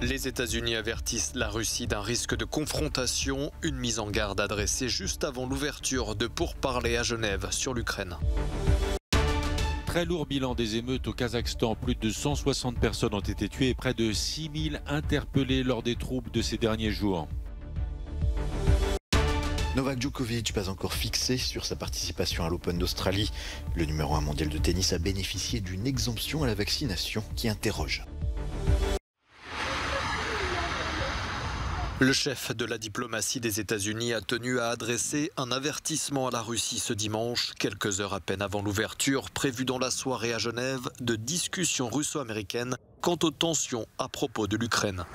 Les États-Unis avertissent la Russie d'un risque de confrontation, une mise en garde adressée juste avant l'ouverture de pourparlers à Genève sur l'Ukraine. Très lourd bilan des émeutes au Kazakhstan. Plus de 160 personnes ont été tuées et près de 6000 interpellées lors des troubles de ces derniers jours. Novak Djokovic, pas encore fixé sur sa participation à l'Open d'Australie. Le numéro 1 mondial de tennis a bénéficié d'une exemption à la vaccination qui interroge. Le chef de la diplomatie des États-Unis a tenu à adresser un avertissement à la Russie ce dimanche, quelques heures à peine avant l'ouverture prévue dans la soirée à Genève de discussions russo-américaines quant aux tensions à propos de l'Ukraine.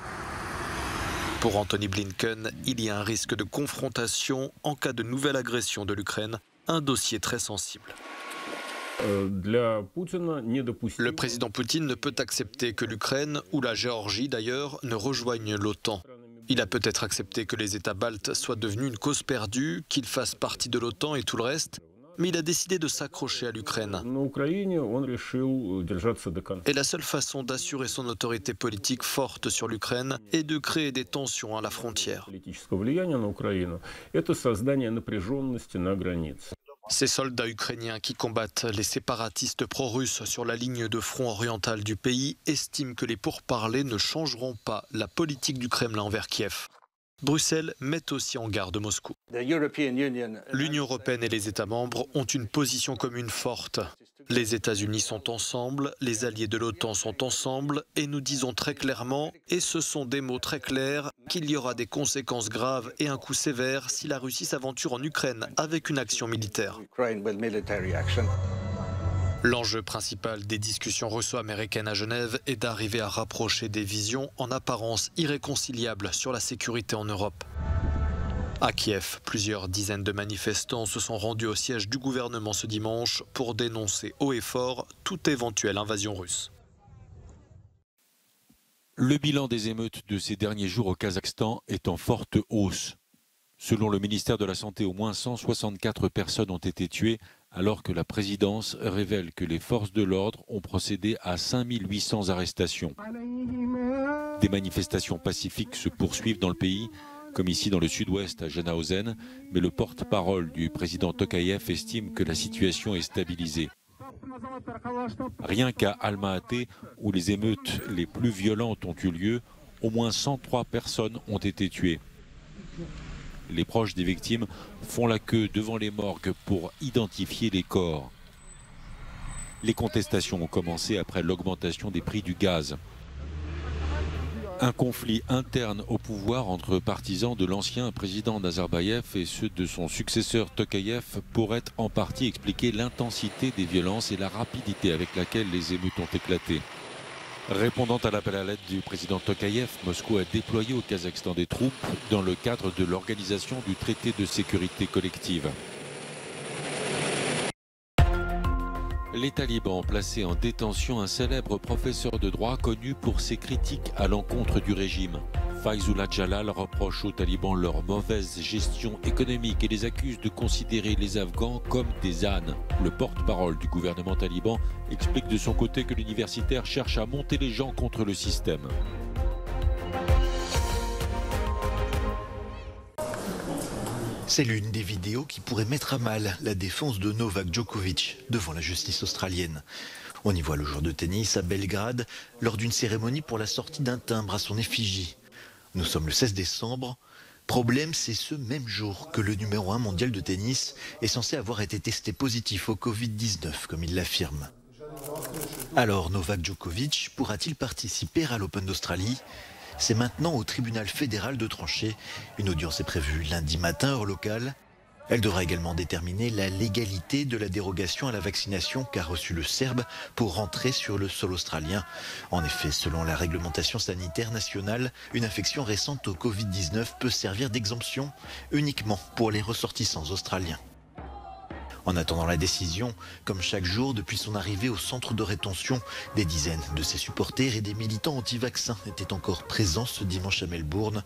Pour Anthony Blinken, il y a un risque de confrontation en cas de nouvelle agression de l'Ukraine, un dossier très sensible. Le président Poutine ne peut accepter que l'Ukraine, ou la Géorgie d'ailleurs, ne rejoignent l'OTAN. Il a peut-être accepté que les États baltes soient devenus une cause perdue, qu'ils fassent partie de l'OTAN et tout le reste, mais il a décidé de s'accrocher à l'Ukraine. Et la seule façon d'assurer son autorité politique forte sur l'Ukraine est de créer des tensions à la frontière. Ces soldats ukrainiens qui combattent les séparatistes pro-russes sur la ligne de front orientale du pays estiment que les pourparlers ne changeront pas la politique du Kremlin envers Kiev. Bruxelles met aussi en garde Moscou. L'Union européenne et les États membres ont une position commune forte. Les États-Unis sont ensemble, les alliés de l'OTAN sont ensemble et nous disons très clairement, et ce sont des mots très clairs, qu'il y aura des conséquences graves et un coup sévère si la Russie s'aventure en Ukraine avec une action militaire. L'enjeu principal des discussions russo-américaines à Genève est d'arriver à rapprocher des visions en apparence irréconciliables sur la sécurité en Europe. À Kiev, plusieurs dizaines de manifestants se sont rendus au siège du gouvernement ce dimanche pour dénoncer haut et fort toute éventuelle invasion russe. Le bilan des émeutes de ces derniers jours au Kazakhstan est en forte hausse. Selon le ministère de la Santé, au moins 164 personnes ont été tuées, alors que la présidence révèle que les forces de l'ordre ont procédé à 5800 arrestations. Des manifestations pacifiques se poursuivent dans le pays, comme ici dans le sud-ouest à Janaozen, mais le porte-parole du président Tokayev estime que la situation est stabilisée. Rien qu'à Alma-Ate, où les émeutes les plus violentes ont eu lieu, au moins 103 personnes ont été tuées. Les proches des victimes font la queue devant les morgues pour identifier les corps. Les contestations ont commencé après l'augmentation des prix du gaz. Un conflit interne au pouvoir entre partisans de l'ancien président Nazarbayev et ceux de son successeur Tokayev pourrait en partie expliquer l'intensité des violences et la rapidité avec laquelle les émeutes ont éclaté. Répondant à l'appel à l'aide du président Tokayev, Moscou a déployé au Kazakhstan des troupes dans le cadre de l'organisation du traité de sécurité collective. Les talibans ont placé en détention un célèbre professeur de droit connu pour ses critiques à l'encontre du régime. Faizullah Jalal reproche aux talibans leur mauvaise gestion économique et les accuse de considérer les Afghans comme des ânes. Le porte-parole du gouvernement taliban explique de son côté que l'universitaire cherche à monter les gens contre le système. C'est l'une des vidéos qui pourrait mettre à mal la défense de Novak Djokovic devant la justice australienne. On y voit le joueur de tennis à Belgrade lors d'une cérémonie pour la sortie d'un timbre à son effigie. Nous sommes le 16 décembre. Problème, c'est ce même jour que le numéro 1 mondial de tennis est censé avoir été testé positif au Covid-19, comme il l'affirme. Alors, Novak Djokovic pourra-t-il participer à l'Open d'Australie ? C'est maintenant au tribunal fédéral de trancher. Une audience est prévue lundi matin, heure locale. Elle devra également déterminer la légalité de la dérogation à la vaccination qu'a reçue le Serbe pour rentrer sur le sol australien. En effet, selon la réglementation sanitaire nationale, une infection récente au Covid-19 peut servir d'exemption uniquement pour les ressortissants australiens. En attendant la décision, comme chaque jour depuis son arrivée au centre de rétention, des dizaines de ses supporters et des militants anti-vaccins étaient encore présents ce dimanche à Melbourne.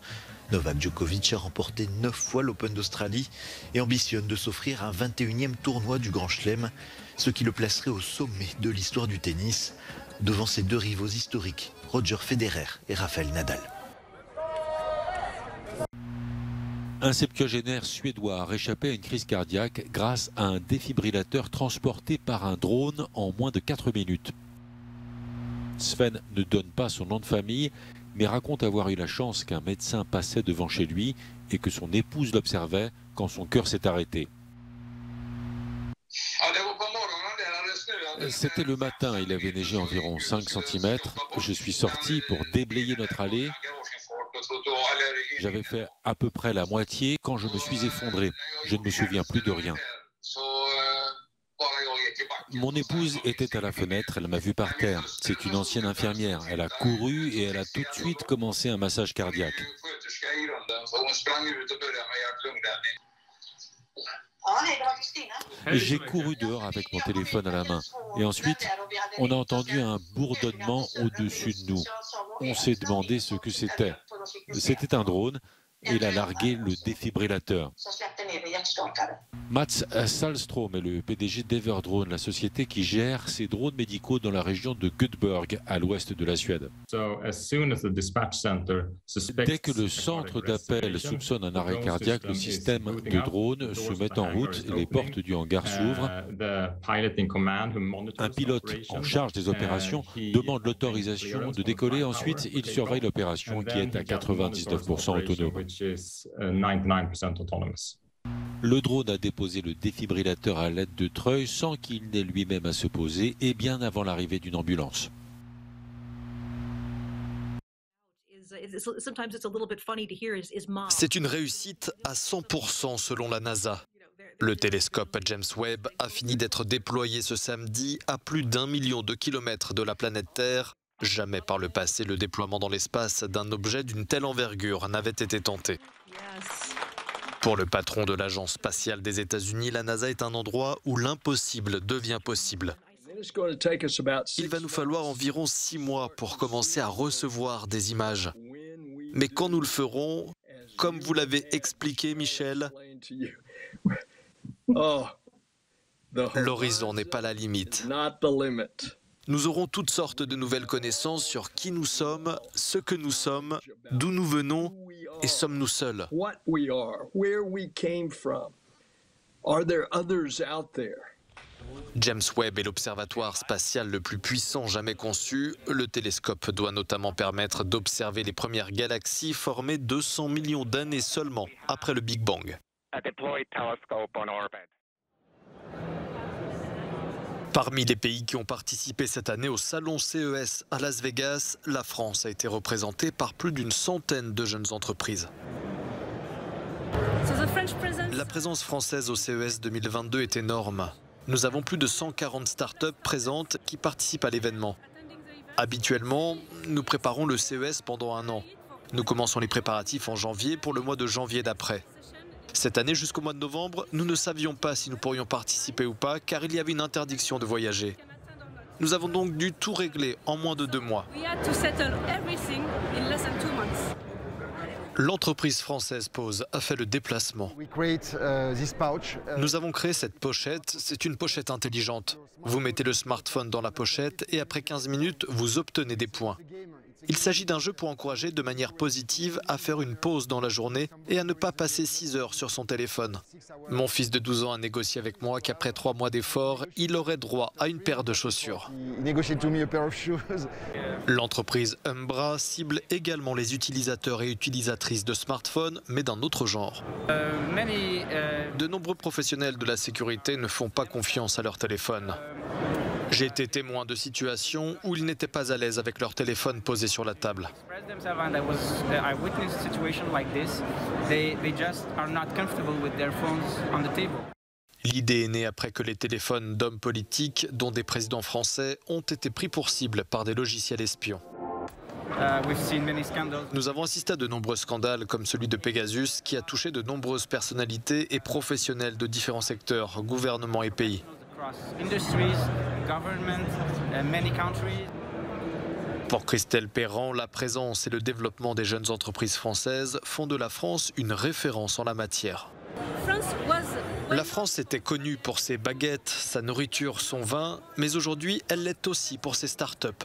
Novak Djokovic a remporté 9 fois l'Open d'Australie et ambitionne de s'offrir un 21e tournoi du Grand Chelem, ce qui le placerait au sommet de l'histoire du tennis, devant ses deux rivaux historiques, Roger Federer et Rafael Nadal. Un septuagénaire suédois a réchappé à une crise cardiaque grâce à un défibrillateur transporté par un drone en moins de 4 minutes. Sven ne donne pas son nom de famille, mais raconte avoir eu la chance qu'un médecin passait devant chez lui et que son épouse l'observait quand son cœur s'est arrêté. C'était le matin, il avait neigé environ 5 cm. Je suis sorti pour déblayer notre allée. J'avais fait à peu près la moitié quand je me suis effondré. Je ne me souviens plus de rien. Mon épouse était à la fenêtre, elle m'a vu par terre. C'est une ancienne infirmière. Elle a couru et elle a tout de suite commencé un massage cardiaque. J'ai couru dehors avec mon téléphone à la main. Et ensuite, on a entendu un bourdonnement au-dessus de nous. On s'est demandé ce que c'était. C'était un drone et il a largué le défibrillateur. Mats Salström est le PDG d'Everdrone, la société qui gère ces drones médicaux dans la région de Göteborg, à l'ouest de la Suède. Dès que le centre d'appel soupçonne un arrêt cardiaque, le système de drone se met en route et les portes du hangar s'ouvrent. Un pilote en charge des opérations demande l'autorisation de décoller. Ensuite, il surveille l'opération qui est à 99% autonome. Le drone a déposé le défibrillateur à l'aide de treuils sans qu'il n'ait lui-même à se poser et bien avant l'arrivée d'une ambulance. C'est une réussite à 100% selon la NASA. Le télescope James Webb a fini d'être déployé ce samedi à plus d'1 million de kilomètres de la planète Terre. Jamais par le passé le déploiement dans l'espace d'un objet d'une telle envergure n'avait été tenté. Pour le patron de l'agence spatiale des États-Unis, la NASA est un endroit où l'impossible devient possible. Il va nous falloir environ 6 mois pour commencer à recevoir des images. Mais quand nous le ferons, comme vous l'avez expliqué, Michel, l'horizon n'est pas la limite. Nous aurons toutes sortes de nouvelles connaissances sur qui nous sommes, ce que nous sommes, d'où nous venons et sommes-nous seuls. James Webb est l'observatoire spatial le plus puissant jamais conçu. Le télescope doit notamment permettre d'observer les premières galaxies formées 200 millions d'années seulement après le Big Bang. Parmi les pays qui ont participé cette année au salon CES à Las Vegas, la France a été représentée par plus d'une centaine de jeunes entreprises. La présence française au CES 2022 est énorme. Nous avons plus de 140 startups présentes qui participent à l'événement. Habituellement, nous préparons le CES pendant 1 an. Nous commençons les préparatifs en janvier pour le mois de janvier d'après. Cette année, jusqu'au mois de novembre, nous ne savions pas si nous pourrions participer ou pas, car il y avait une interdiction de voyager. Nous avons donc dû tout régler en moins de 2 mois. L'entreprise française Pose a fait le déplacement. Nous avons créé cette pochette, c'est une pochette intelligente. Vous mettez le smartphone dans la pochette et après 15 minutes, vous obtenez des points. Il s'agit d'un jeu pour encourager de manière positive à faire une pause dans la journée et à ne pas passer 6 heures sur son téléphone. Mon fils de 12 ans a négocié avec moi qu'après 3 mois d'efforts, il aurait droit à une paire de chaussures. L'entreprise Umbra cible également les utilisateurs et utilisatrices de smartphones, mais d'un autre genre. De nombreux professionnels de la sécurité ne font pas confiance à leur téléphone. J'ai été témoin de situations où ils n'étaient pas à l'aise avec leur téléphone posé sur la table. L'idée est née après que les téléphones d'hommes politiques, dont des présidents français, ont été pris pour cible par des logiciels espions. Nous avons assisté à de nombreux scandales comme celui de Pegasus qui a touché de nombreuses personnalités et professionnels de différents secteurs, gouvernements et pays. Pour Christelle Perrand, la présence et le développement des jeunes entreprises françaises font de la France une référence en la matière. La France était connue pour ses baguettes, sa nourriture, son vin, mais aujourd'hui, elle l'est aussi pour ses start-up.